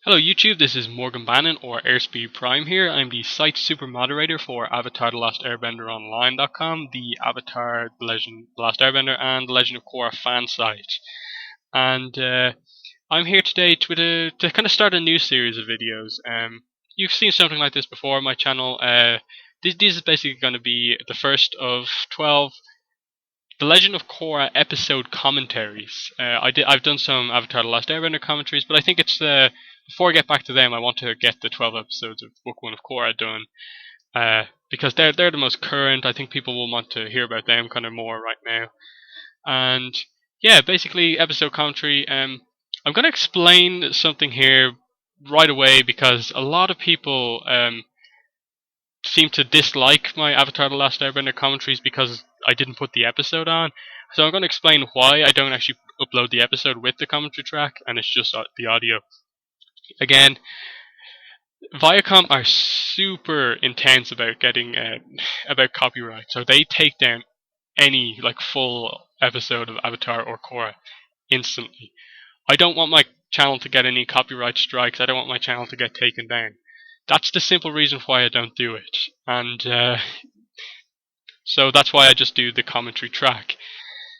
Hello YouTube, this is Morgan Bannon or Airspeed Prime here. I'm the site super moderator for Avatar The Last Airbender Online.com, the Avatar The Legend The Last Airbender and The Legend of Korra fan site. And I'm here today to kind of start a new series of videos. You've seen something like this before on my channel. This is basically going to be the first of 12 The Legend of Korra episode commentaries. I've done some Avatar The Last Airbender commentaries, but I think it's before I get back to them, I want to get the 12 episodes of Book 1 of Korra done, because they're the most current. I think people will want to hear about them kind of more right now. And yeah, basically episode commentary. I'm going to explain something here right away because a lot of people seem to dislike my Avatar The Last Airbender commentaries because I didn't put the episode on. So I'm going to explain why I don't actually upload the episode with the commentary track and it's just the audio. Again, Viacom are super intense about getting about copyright, so they take down any full episode of Avatar or Korra instantly. I don't want my channel to get any copyright strikes. I don't want my channel to get taken down. That's the simple reason why I don't do it, and so that's why I just do the commentary track,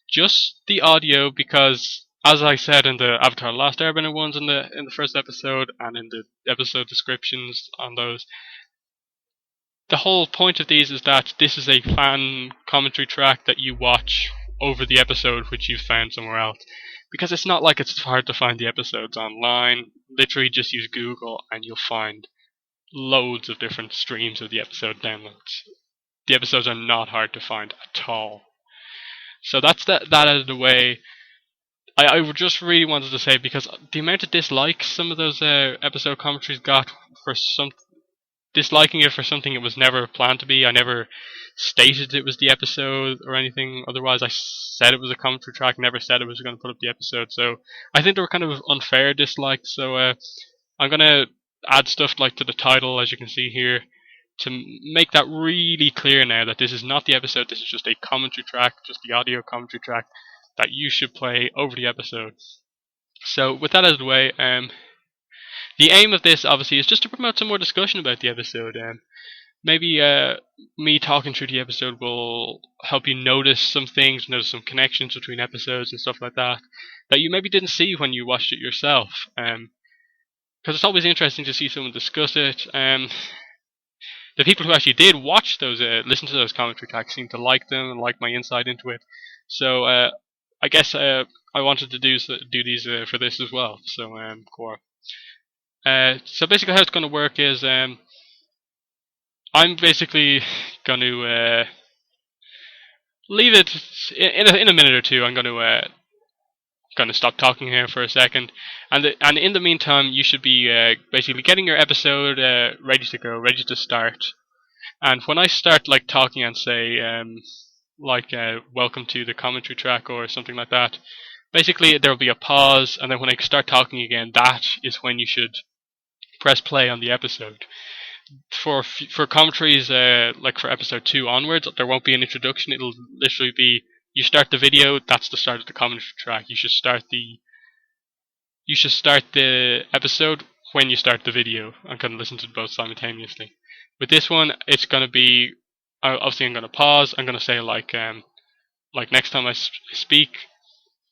just the audio, because as I said in the Avatar The Last Airbender ones in the first episode and in the episode descriptions on those, the whole point of these is that this is a fan commentary track that you watch over the episode which you've found somewhere else. Because it's not like it's hard to find the episodes online. Literally just use Google and you'll find loads of different streams of the episode downloads. The episodes are not hard to find at all. So that's that out of the way. I just really wanted to say, because the amount of dislikes some of those episode commentaries got for disliking it for something it was never planned to be. I never stated it was the episode or anything. Otherwise, I said it was a commentary track, never said I was going to put up the episode. So I think they were kind of unfair dislikes. So I'm going to add stuff to the title, as you can see here, to make that really clear now that this is not the episode. This is just a commentary track, just the audio commentary track that you should play over the episode. So with that out of the way, the aim of this obviously is just to promote some more discussion about the episode. Maybe me talking through the episode will help you notice some things, notice some connections between episodes and stuff like that you maybe didn't see when you watched it yourself. Because it's always interesting to see someone discuss it. The people who actually did watch those, listen to those commentary tracks, seem to like them and like my insight into it. So I guess I wanted to do these for this as well. So Korra. So basically how it's going to work is I'm basically going to leave it in a minute or two. I'm going to stop talking here for a second, and in the meantime you should be basically getting your episode ready to go, ready to start. And when I start talking and say welcome to the commentary track or something like that, basically there will be a pause, and then when I start talking again, that is when you should press play on the episode. For commentaries for episode 2 onwards, there won't be an introduction. It'll literally be, you start the video, that's the start of the commentary track. You should start the episode when you start the video. I'm going to listen to both simultaneously. With this one, it's going to be, obviously I'm going to pause. I'm going to say next time I speak,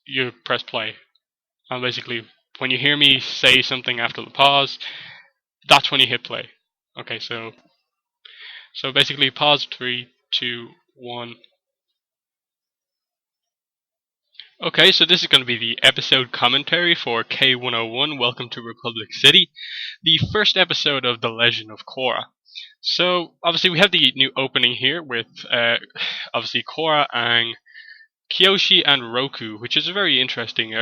you press play. And basically, when you hear me say something after the pause, that's when you hit play. Okay, so basically pause, 3, 2, 1. Okay, so this is going to be the episode commentary for K101, Welcome to Republic City, the first episode of The Legend of Korra. So, obviously we have the new opening here with, obviously Korra, Aang, Kyoshi, and Roku, which is a very interesting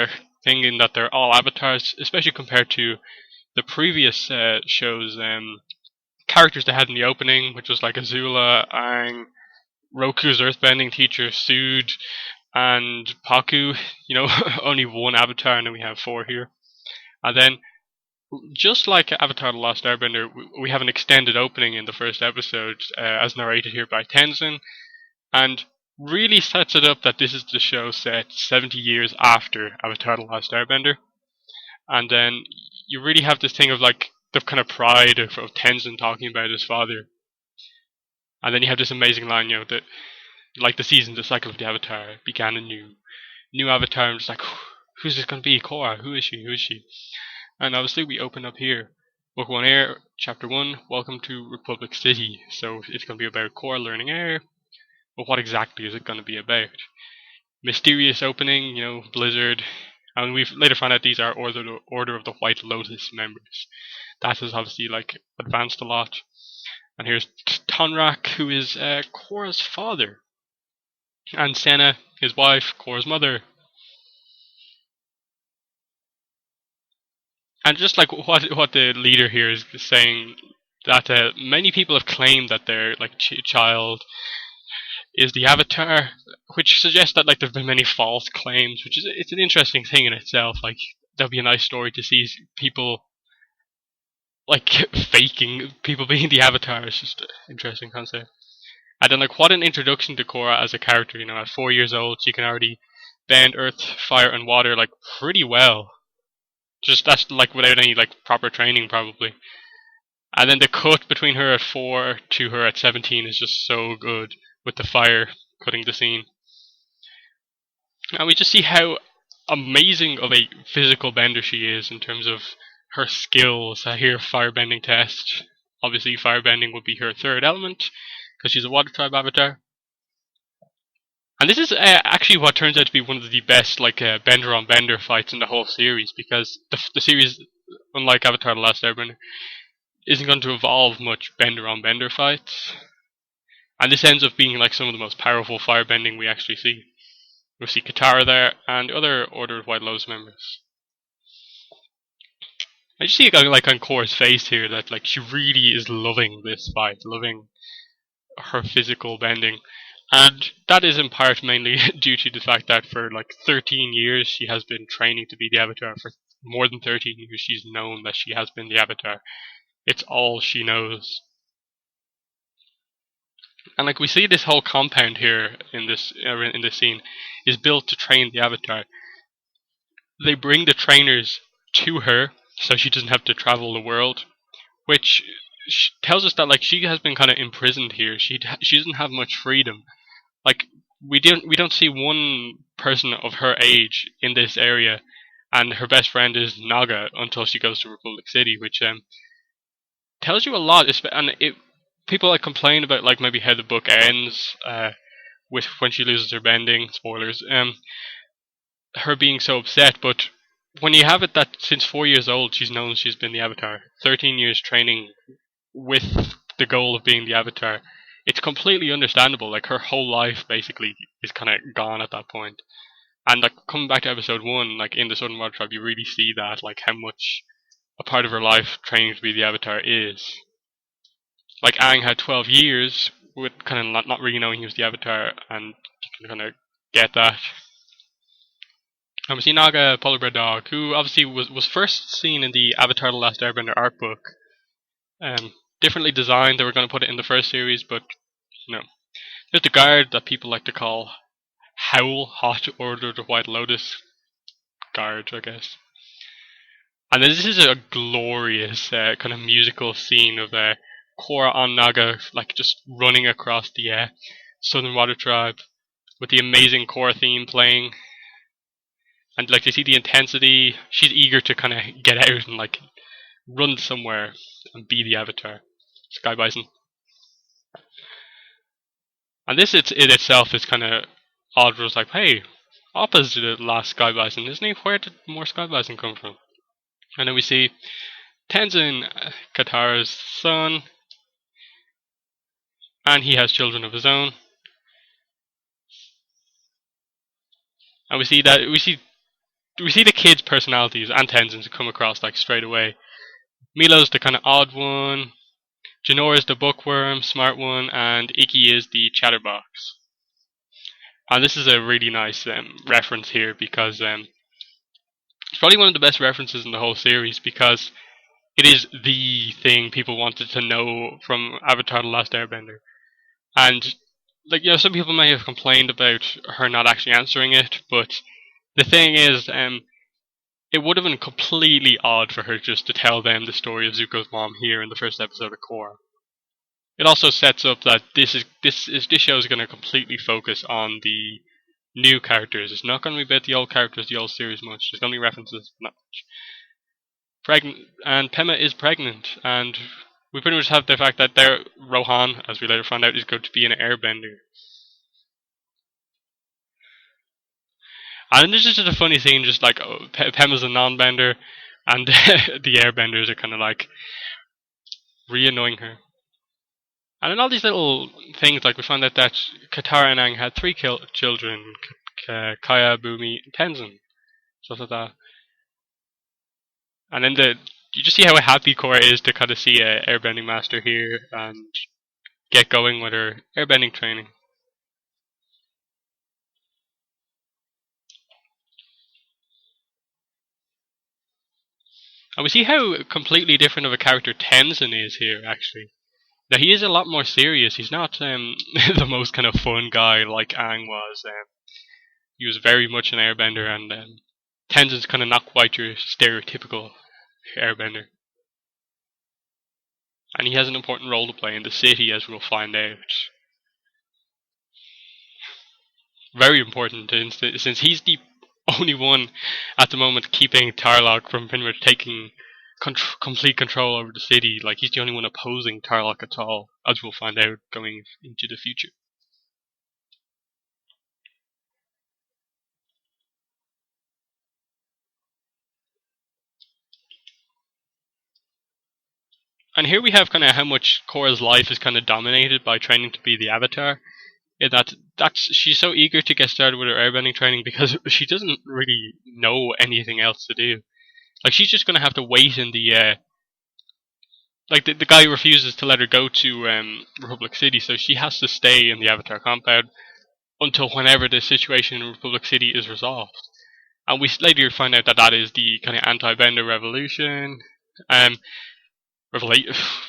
thing in that they're all avatars, especially compared to the previous shows, characters they had in the opening, which was Azula, Aang, Roku's earthbending teacher, Sood, and Paku. Only one avatar, and then we have 4 here. And then, just like Avatar The Last Airbender, we have an extended opening in the first episode, as narrated here by Tenzin, and really sets it up that this is the show set 70 years after Avatar The Last Airbender. And then you really have this thing of like the kind of pride of Tenzin talking about his father, and then you have this amazing line, that like the season, the cycle of the Avatar began anew. New Avatar, and just like, who's this going to be? Korra, who is she? Who is she? And obviously, we open up here. Book 1 Air, Chapter 1, Welcome to Republic City. So it's going to be about Korra learning air, but what exactly is it going to be about? Mysterious opening, blizzard. And we've later found out these are Order of the White Lotus members. That has obviously like advanced a lot. And here's Tonrak, who is Korra's father. And Senna, his wife, Korra's mother. And just like what the leader here is saying, that many people have claimed that their like child is the Avatar, which suggests that like there've been many false claims, which is it's an interesting thing in itself. Like that'd be a nice story to see people like faking people being the Avatar. It's just an interesting concept. And then like what an introduction to Korra as a character. At 4 years old, she can already bend earth, fire, and water like pretty well. Just that's like without any like proper training probably. And then the cut between her at 4 to her at 17 is just so good with the fire cutting the scene. And we just see how amazing of a physical bender she is in terms of her skills. Here, firebending test. Obviously, firebending would be her third element because she's a water tribe avatar. And this is actually what turns out to be one of the best like bender on bender fights in the whole series, because the series, unlike Avatar: The Last Airbender, isn't going to evolve much bender on bender fights. And this ends up being like some of the most powerful firebending we actually see. We see Katara there and other Order of White Lotus members. I just see it like on Korra's face here that like she really is loving this fight, loving her physical bending. And that is in part mainly due to the fact that for like 13 years she has been training to be the Avatar. For more than 13 years she's known that she has been the Avatar. It's all she knows. And like we see this whole compound here in this scene is built to train the Avatar. They bring the trainers to her so she doesn't have to travel the world, which tells us that like she has been kind of imprisoned here. She doesn't have much freedom. Like we don't see one person of her age in this area, and her best friend is Naga until she goes to Republic City, which tells you a lot. And people like complain about like maybe how the book ends with when she loses her bending. Spoilers. Her being so upset, but when you have it that since 4 years old she's known she's been the Avatar, 13 years training with the goal of being the Avatar, it's completely understandable. Like her whole life basically is kind of gone at that point. And like coming back to episode 1, like in the Southern Water Tribe, you really see that like how much a part of her life training to be the Avatar is. Like Aang had 12 years with kind of not really knowing he was the Avatar, and you can kind of get that. And we see Naga, Polar Bear Dog, who obviously was first seen in the Avatar: The Last Airbender art book. Differently designed. They were going to put it in the first series, but there's the guard that people like to call Howl, Hot Order of the White Lotus guard, I guess. And this is a glorious kind of musical scene of Korra on Naga, like just running across the Southern Water Tribe with the amazing Korra theme playing. And like you see the intensity, she's eager to kind of get out and like run somewhere and be the Avatar. Sky Bison. And this in itself is kind of odd. It was like, hey, Appa's the last Sky Bison, isn't he? Where did more Sky Bison come from? And then we see Tenzin, Katara's son, and he has children of his own. And we see the kids' personalities and Tenzin's come across like straight away. Milo's the kind of odd one. Janor is the bookworm, smart one, and Ikki is the chatterbox. And this is a really nice reference here because it's probably one of the best references in the whole series, because it is the thing people wanted to know from Avatar: The Last Airbender. And like some people may have complained about her not actually answering it, but the thing is, it would have been completely odd for her just to tell them the story of Zuko's mom here in the first episode of Korra. It also sets up that this show is going to completely focus on the new characters. It's not going to be about the old characters, the old series much. There's going to be references, not much. Pregnant, and Pema is pregnant, and we pretty much have the fact that Rohan, as we later find out, is going to be an airbender. And this is just a funny scene, just like Pema's a non-bender, and the airbenders are kind of like re-annoying her. And in all these little things, like we found out that Katara and Aang had three children, Kaya, Bumi, and Tenzin, stuff like that. And then you just see how happy Korra is to kind of see a airbending master here and get going with her airbending training. And we see how completely different of a character Tenzin is here, actually. Now, he is a lot more serious. He's not the most kind of fun guy like Aang was. He was very much an airbender, and Tenzin's kind of not quite your stereotypical airbender. And he has an important role to play in the city, as we'll find out. Very important, since he's the only one at the moment keeping Tarlok from pretty much taking complete control over the city. Like, he's the only one opposing Tarlok at all, as we'll find out going into the future. And here we have kind of how much Korra's life is kind of dominated by training to be the Avatar. In that's she's so eager to get started with her airbending training because she doesn't really know anything else to do. Like, she's just gonna have to wait in the the guy refuses to let her go to Republic City, so she has to stay in the Avatar compound until whenever the situation in Republic City is resolved. And we later find out that that is the kind of anti-Bender revolution,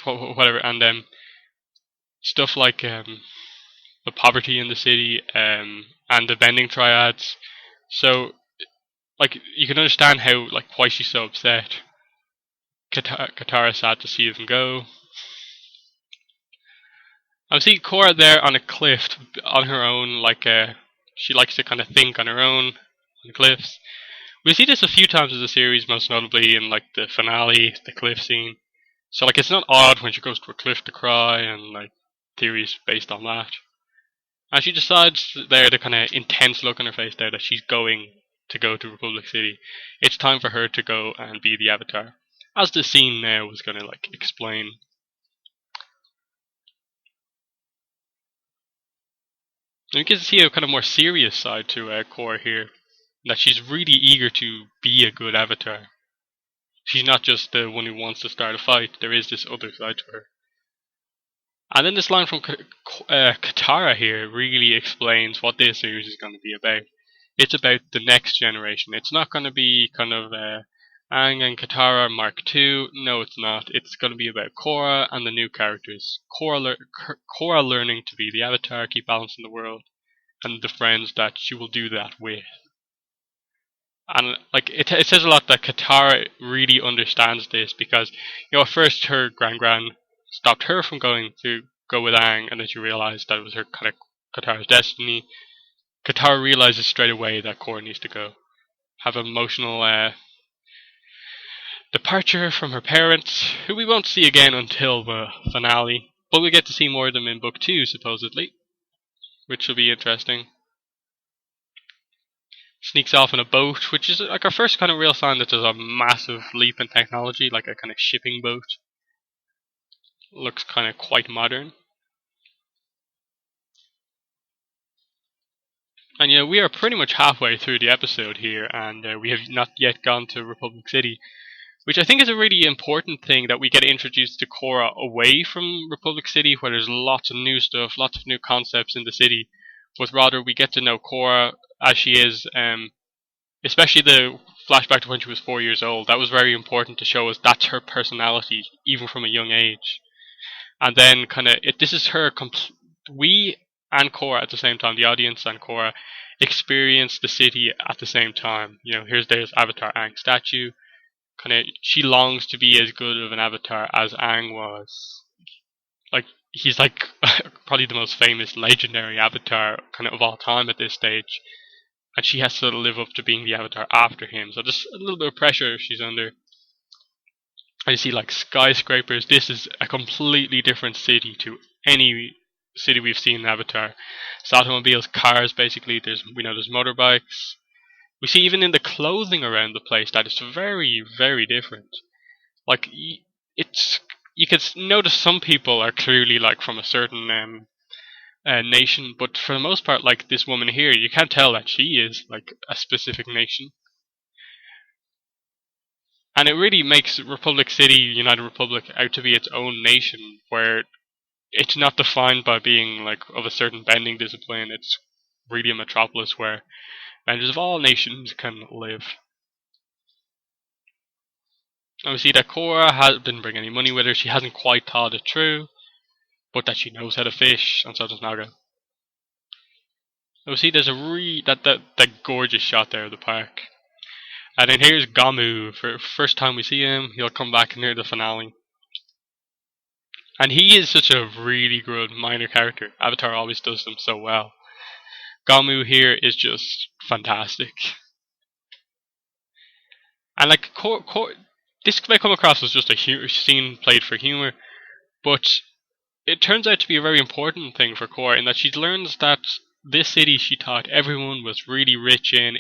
whatever, and stuff like the poverty in the city, and the bending triads. So, like, you can understand how, like, why she's so upset. Katara sad to see them go. I see Korra there on a cliff on her own, like she likes to kind of think on her own on the cliffs. We see this a few times in the series, most notably in like the finale, the cliff scene. So like, it's not odd when she goes to a cliff to cry, and like theories based on that. And she decides there, the kind of intense look on her face there, that she's going to go to Republic City. It's time for her to go and be the Avatar, as the scene now was going to like explain. And you can see a kind of more serious side to Korra here, that she's really eager to be a good Avatar. She's not just the one who wants to start a fight. There is this other side to her. And then this line from Katara here really explains what this series is going to be about. It's about the next generation. It's not going to be kind of Aang and Katara Mark II. No, it's not. It's going to be about Korra and the new characters. Korra learning to be the Avatar, keep balance in the world, and the friends that she will do that with. And like, it says a lot that Katara really understands this, because at first her gran stopped her from going to go with Aang, and then she realized that it was her kind of Katara's destiny. Katara realizes straight away that Korra needs to go. Have an emotional departure from her parents, who we won't see again until the finale, but we get to see more of them in book 2, supposedly, which will be interesting. Sneaks off in a boat, which is like our first kind of real sign that there's a massive leap in technology, like a kind of shipping boat. Looks kind of quite modern. And we are pretty much halfway through the episode here, and we have not yet gone to Republic City, which I think is a really important thing, that we get introduced to Korra away from Republic City, where there's lots of new stuff, lots of new concepts in the city, but rather we get to know Korra as she is, especially the flashback to when she was 4 years old. That was very important to show us that's her personality, even from a young age. And then this is her, we and Korra at the same time. The audience and Korra experience the city at the same time. Here's there's Avatar Aang statue. Kind of, she longs to be as good of an avatar as Aang was. Like, he's like probably the most famous, legendary avatar kind of all time at this stage, and she has to live up to being the avatar after him. So just a little bit of pressure she's under. And you see like skyscrapers. This is a completely different city to any city we've seen in Avatar. It's automobiles, cars, basically. There's motorbikes. We see even in the clothing around the place that it's very, very different. Like, it's you can notice some people are clearly like from a certain nation, but for the most part, like this woman here, you can't tell that she is like a specific nation. And it really makes Republic City, United Republic, out to be its own nation, where it's not defined by being like of a certain bending discipline. It's really a metropolis where benders of all nations can live. And we see that Korra didn't bring any money with her. She hasn't quite thought it through, but that she knows how to fish, and so does Naga. And we see there's that gorgeous shot there of the park. And then here's Gamu. For the first time we see him, he'll come back near the finale. And he is such a really good minor character. Avatar always does them so well. Gamu here is just fantastic. And like, this may come across as just a scene played for humor, but it turns out to be a very important thing for Korra in that she learns that this city she thought everyone was really rich in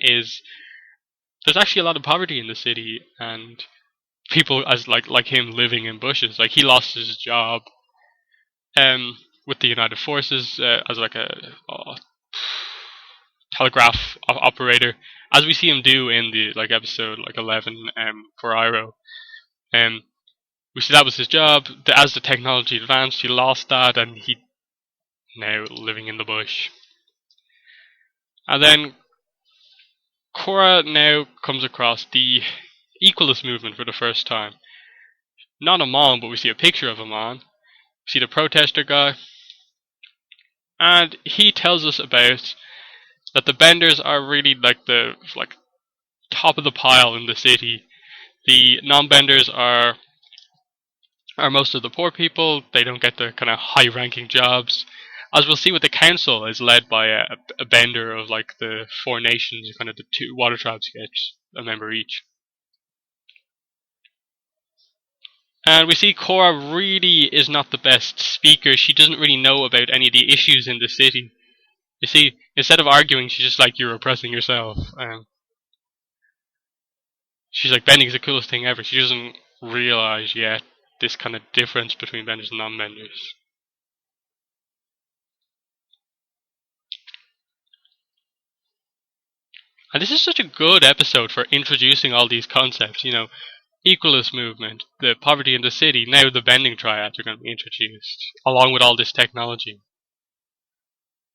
there's actually a lot of poverty in the city, and people as like him living in bushes. Like, he lost his job with the United Forces as like a telegraph operator, as we see him do in the like episode like 11 for Iroh. We see that was his job. As the technology advanced, he lost that, and he now living in the bush. And then Korra now comes across the Equalist movement for the first time. Not Amon, but we see a picture of Amon. We see the protester guy. And he tells us about that the Benders are really like the top of the pile in the city. The non-Benders are most of the poor people. They don't get the kind of high-ranking jobs. As we'll see with the council is led by a Bender of like the four nations, kind of the two water tribes get a member each. And we see Korra really is not the best speaker. She doesn't really know about any of the issues in the city. You see, instead of arguing, she's just like, you're oppressing yourself. She's like, bending is the coolest thing ever. She doesn't realize yet this kind of difference between benders and non-benders. And this is such a good episode for introducing all these concepts, Equalist movement, the poverty in the city, now the bending triads are going to be introduced, along with all this technology.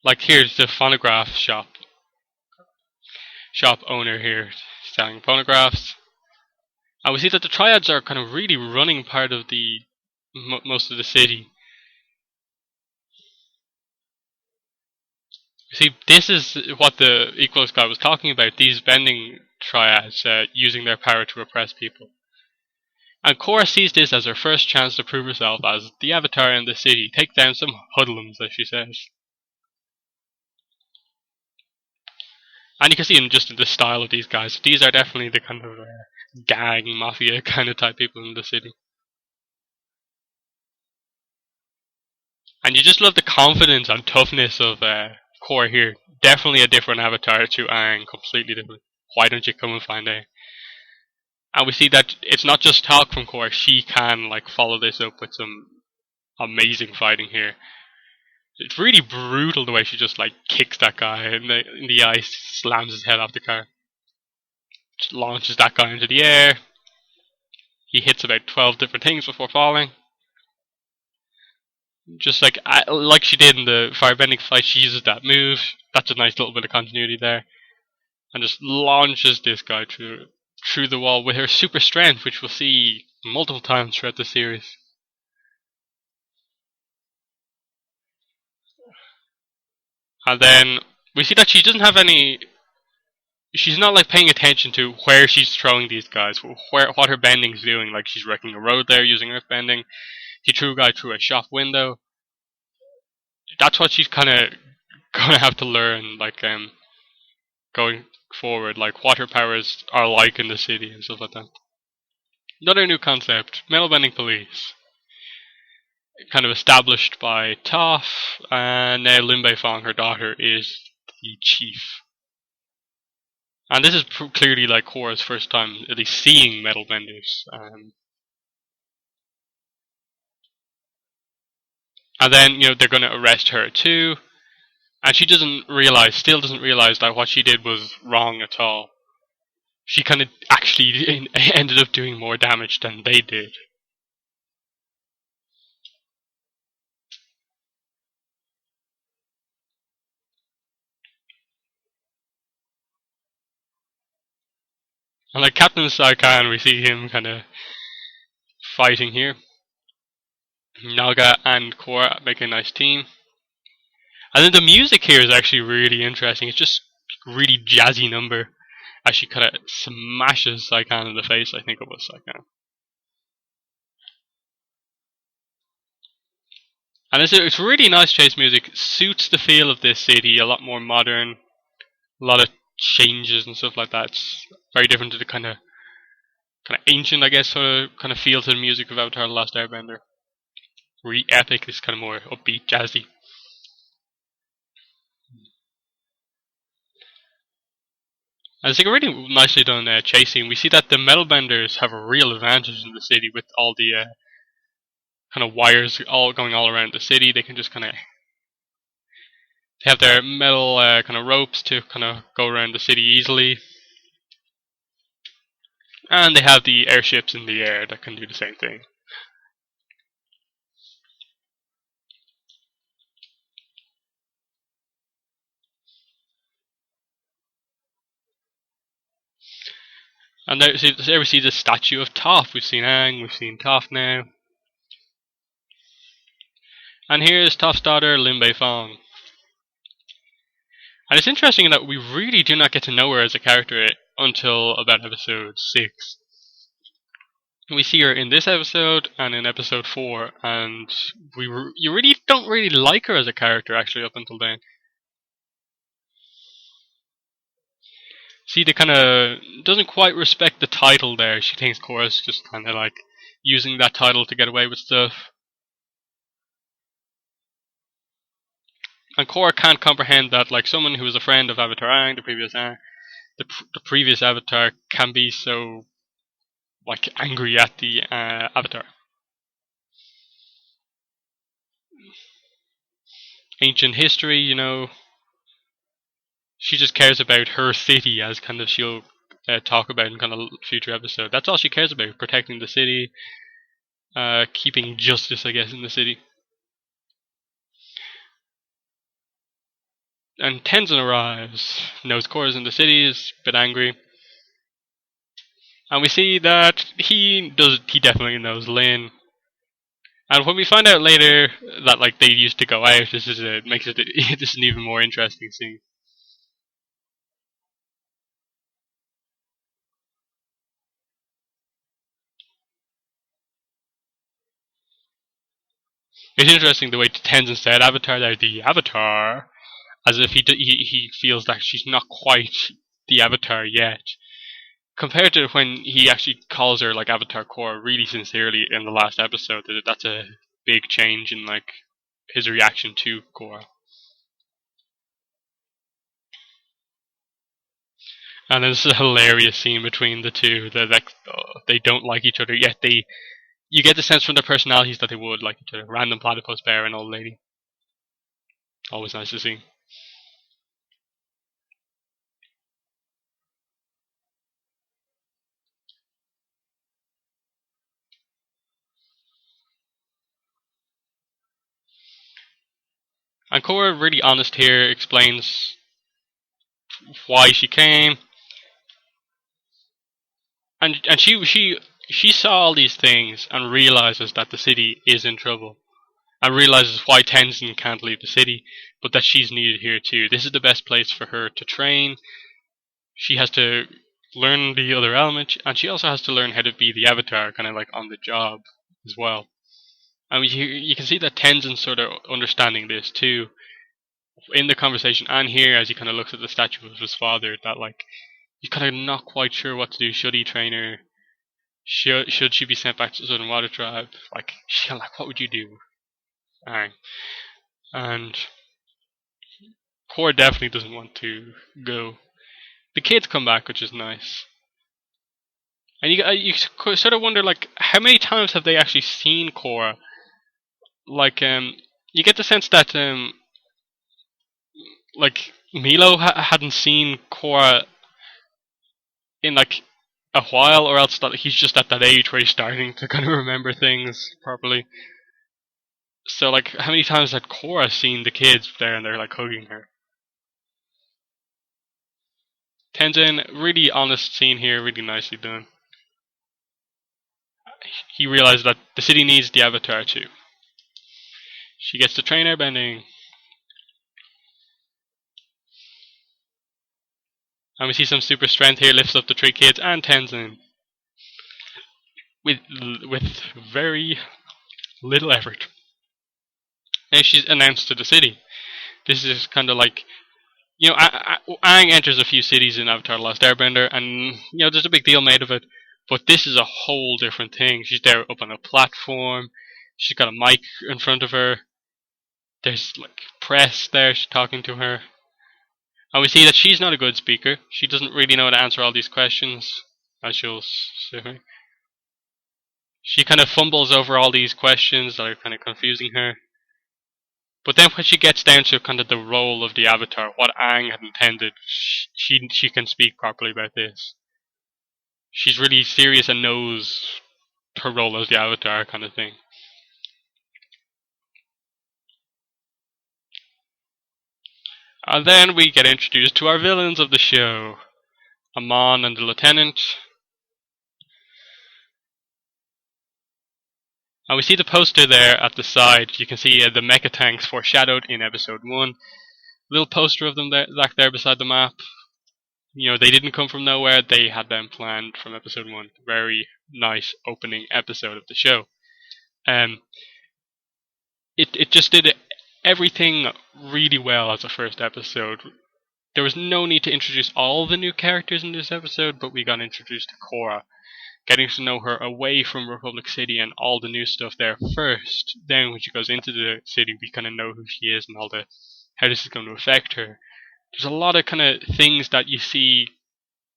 Like, here's the phonograph shop owner here selling phonographs. And we see that the triads are kind of really running part of the most of the city. See, this is what the Equalist guy was talking about, these bending triads using their power to oppress people. And Korra sees this as her first chance to prove herself as the avatar in the city, take down some hoodlums, as she says. And you can see in just the style of these guys, these are definitely the kind of gang, mafia kind of type people in the city. And you just love the confidence and toughness of Korra here. Definitely a different avatar to Aang, completely different. Why don't you come and find out? And we see that it's not just talk from Korra, she can like follow this up with some amazing fighting here. It's really brutal the way she just like kicks that guy in the eye, slams his head off the car. Just launches that guy into the air. He hits about 12 different things before falling. Just like she did in the firebending fight, she uses that move. That's a nice little bit of continuity there. And just launches this guy through the wall with her super strength, which we'll see multiple times throughout the series. And then we see that she doesn't have any. She's not like paying attention to where she's throwing these guys, what her bending's doing. Like she's wrecking a road there using earth bending. She threw a guy through a shop window. That's what she's kind of gonna have to learn, like going forward, like what her powers are like in the city and stuff like that. Another new concept: metal bending police, kind of established by Toph, and now Lin Beifong, her daughter, is the chief. And this is clearly like Korra's first time at least seeing metal benders. And then, they're going to arrest her too. And she still doesn't realize that what she did was wrong at all. She kind of actually ended up doing more damage than they did. And like Captain Saikan, we see him kind of fighting here. Naga and Korra make a nice team. And then the music here is actually really interesting. It's just a really jazzy number as she kind of smashes Saikan in the face. I think it was Saikan. And it's really nice chase music. It suits the feel of this city. A lot more modern. A lot of changes and stuff like that. It's very different to the kind of ancient, I guess, sort of kind of feel to the music of Avatar: The Last Airbender. Really epic. This kind of more upbeat, jazzy. And it's like a really nicely done chasing. We see that the metalbenders have a real advantage in the city with all the kind of wires all going all around the city. They can just kind of have their metal kind of ropes to kind of go around the city easily. And they have the airships in the air that can do the same thing. And there we see the statue of Toph. We've seen Aang, we've seen Toph now. And here's Toph's daughter, Lin Beifong. And it's interesting that we really do not get to know her as a character until about episode 6. We see her in this episode and in episode 4, and you really don't really like her as a character actually up until then. See, they kind of doesn't quite respect the title there. She thinks Korra's just kind of like using that title to get away with stuff. And Korra can't comprehend that, like someone who was a friend of Avatar Aang, the previous Avatar, can be so like angry at the Avatar. Ancient history, she just cares about her city, as kind of she'll talk about in kind of future episode. That's all she cares about: protecting the city, keeping justice, I guess, in the city. And Tenzin arrives, knows Korra's in the city, is a bit angry. And we see that he definitely knows Lin. And when we find out later that like they used to go out, this is this is an even more interesting scene. It's interesting the way Tenzin said Avatar there, the Avatar, as if he feels that she's not quite the Avatar yet. Compared to when he actually calls her like Avatar Korra really sincerely in the last episode, that's a big change in like his reaction to Korra. And there's a hilarious scene between the two. They don't like each other, yet you get the sense from their personalities that they would like each other. Random platypus bear and old lady. Always nice to see. And Korra, really honest here, explains why she came. And she saw all these things and realizes that the city is in trouble. and realizes why Tenzin can't leave the city, but that she's needed here too. This is the best place for her to train. She has to learn the other element, and she also has to learn how to be the Avatar, kind of like on the job as well. And you can see that Tenzin's sort of understanding this too in the conversation, and here as he kind of looks at the statue of his father, that like he's kind of not quite sure what to do. Should he train her? Should she be sent back to the Southern Water Tribe? Like, she's kind of like, what would you do? And Korra definitely doesn't want to go. The kids come back, which is nice. And you sort of wonder, like, how many times have they actually seen Korra? Like, you get the sense that, like, Milo hadn't seen Korra in, like, a while, or else that he's just at that age where he's starting to kind of remember things properly. So, like, how many times had Korra seen the kids there and they're, like, hugging her? Tenzin, really honest scene here, really nicely done. He realized that the city needs the Avatar too. She gets to train airbending. And we see some super strength here, lifts up the three kids and Tenzin. With very little effort. And she's announced to the city. This is kind of like, you know, Aang enters a few cities in Avatar The Last Airbender, and, you know, there's a big deal made of it. But this is a whole different thing. She's there up on a platform. She's got a mic in front of her. There's, like, press there talking to her. And we see that she's not a good speaker. She doesn't really know how to answer all these questions, as she'll say. She kind of fumbles over all these questions that are kind of confusing her. But then when she gets down to kind of the role of the Avatar, what Aang had intended, she can speak properly about this. She's really serious and knows her role as the Avatar kind of thing. And then we get introduced to our villains of the show. Amon and the Lieutenant. And we see the poster there at the side. You can see the mecha tanks foreshadowed in episode 1. Little poster of them back there beside the map. You know, they didn't come from nowhere. They had them planned from episode 1. Very nice opening episode of the show. It just did everything really well as a first episode. There was no need to introduce all the new characters in this episode, but we got introduced to Korra. Getting to know her away from Republic City and all the new stuff there first. Then when she goes into the city, we kind of know who she is and all the how this is going to affect her. There's a lot of kind of things that you see,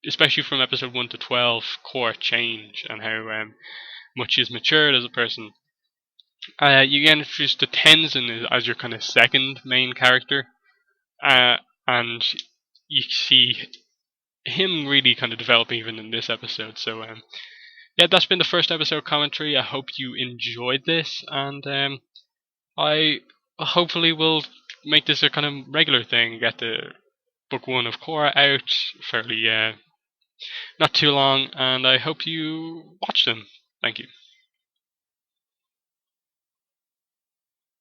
especially from episode 1 to 12, Korra change and how much she's matured as a person. You get introduced to Tenzin as your kind of second main character, and you see him really kind of developing even in this episode. So yeah, that's been the first episode commentary. I hope you enjoyed this, and I hopefully will make this a kind of regular thing. Get the book 1 of Korra out fairly not too long, and I hope you watch them. Thank you.